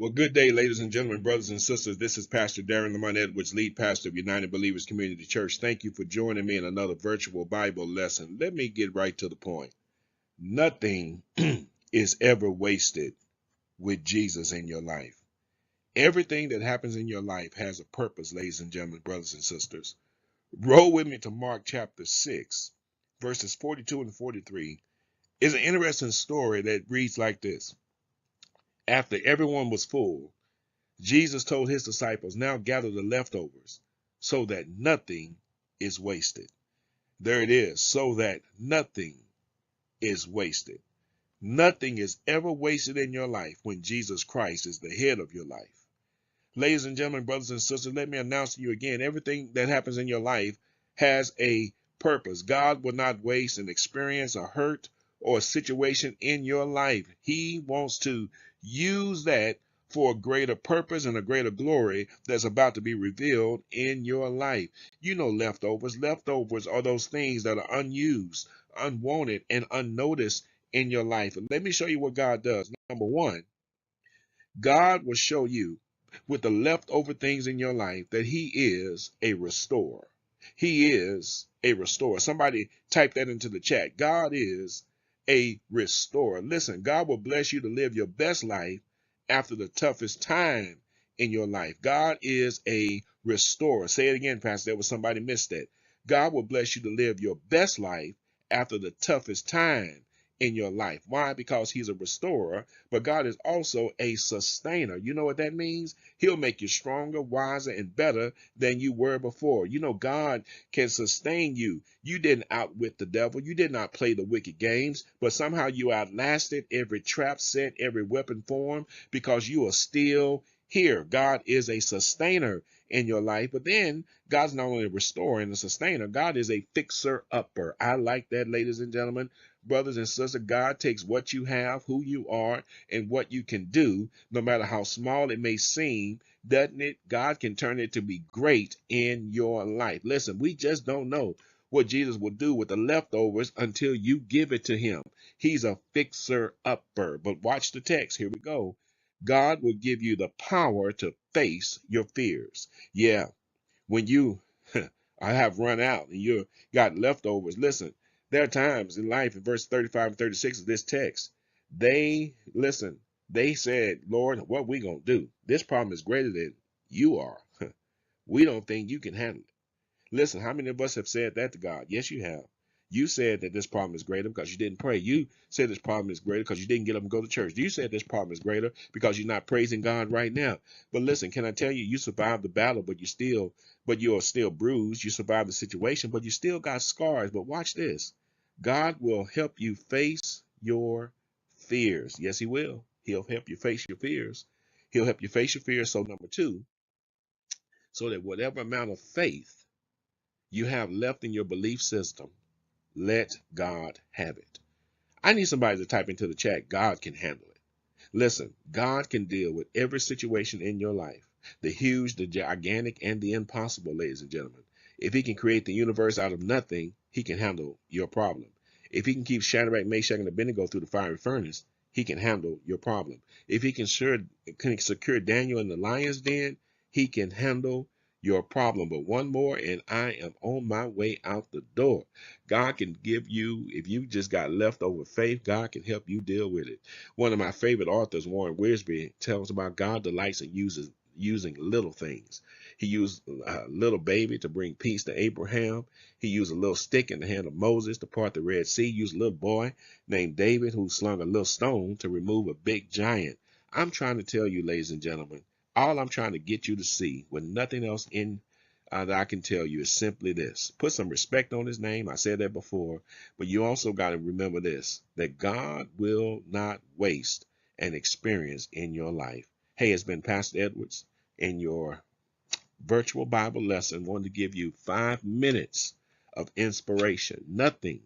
Well, good day, ladies and gentlemen, brothers and sisters. This is Pastor Darren Lamont Edwards, lead pastor of United Believers Community Church. Thank you for joining me in another virtual Bible lesson. Let me get right to the point. Nothing is ever wasted with Jesus in your life. Everything that happens in your life has a purpose, ladies and gentlemen, brothers and sisters. Roll with me to Mark chapter 6, verses 42 and 43. It's an interesting story that reads like this. After everyone was full, Jesus told his disciples, now gather the leftovers so that nothing is wasted. There it is, so that nothing is wasted. Nothing is ever wasted in your life when Jesus Christ is the head of your life. Ladies and gentlemen, brothers and sisters, let me announce to you again, everything that happens in your life has a purpose. God will not waste an experience, a hurt, or a situation in your life. He wants to use that for a greater purpose and a greater glory that's about to be revealed in your life. You know, leftovers. Leftovers are those things that are unused, unwanted, and unnoticed in your life. And let me show you what God does. Number one, God will show you with the leftover things in your life that he is a restorer. He is a restorer. Somebody type that into the chat. God is a restorer. Listen, God will bless you to live your best life after the toughest time in your life. God is a restorer. Say it again, Pastor. There was somebody missed that. God will bless you to live your best life after the toughest time in your life. Why? Because he's a restorer, but God is also a sustainer. You know what that means? He'll make you stronger, wiser, and better than you were before. You know, God can sustain you. You didn't outwit the devil. You did not play the wicked games, but somehow you outlasted every trap set, every weapon formed, because you are still here. God is a sustainer in your life, but then God's not only a restorer and a sustainer, God is a fixer-upper. I like that, ladies and gentlemen. Brothers and sisters, God takes what you have, who you are, and what you can do, no matter how small it may seem, doesn't it? God can turn it to be great in your life. Listen, we just don't know what Jesus will do with the leftovers until you give it to him. He's a fixer-upper. But watch the text. Here we go. God will give you the power to face your fears. Yeah, when you I have run out and you got leftovers. Listen, there are times in life in verse 35 and 36 of this text, they said, Lord, what we gonna do? This problem is greater than you are. We don't think you can handle it. Listen, how many of us have said that to God? Yes, you have. You said that this problem is greater because you didn't pray. You said this problem is greater because you didn't get up and go to church. You said this problem is greater because you're not praising God right now. But listen, can I tell you, you survived the battle, but you are still bruised. You survived the situation, but you still got scars. But watch this. God will help you face your fears. Yes, he will. He'll help you face your fears. He'll help you face your fears. So number two, so that whatever amount of faith you have left in your belief system, let God have it. I need somebody to type into the chat, God can handle it. Listen, God can deal with every situation in your life, the huge, the gigantic, and the impossible, ladies and gentlemen. If he can create the universe out of nothing, he can handle your problem. If he can keep Shadrach, Meshach, and Abednego through the fiery furnace, he can handle your problem. If he can secure Daniel in the lion's den, he can handle your problem. But one more, and I am on my way out the door. God can give you, if you just got leftover faith, God can help you deal with it. One of my favorite authors, Warren Wiersbe, tells about God delights in using little things. He used a little baby to bring peace to Abraham. He used a little stick in the hand of Moses to part the Red Sea. He used a little boy named David who slung a little stone to remove a big giant. I'm trying to tell you, ladies and gentlemen, all I'm trying to get you to see with nothing else in that I can tell you is simply this. Put some respect on his name. I said that before, but you also got to remember this, that God will not waste an experience in your life. Hey, it's been Pastor Edwards in your virtual Bible lesson. I wanted to give you 5 minutes of inspiration. Nothing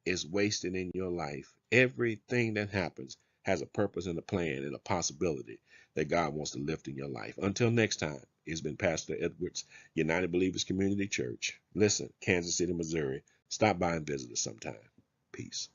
is wasted in your life. Everything that happens has a purpose and a plan and a possibility that God wants to lift in your life. Until next time, it's been Pastor Edwards, United Believers Community Church. Listen, Kansas City, Missouri. Stop by and visit us sometime. Peace.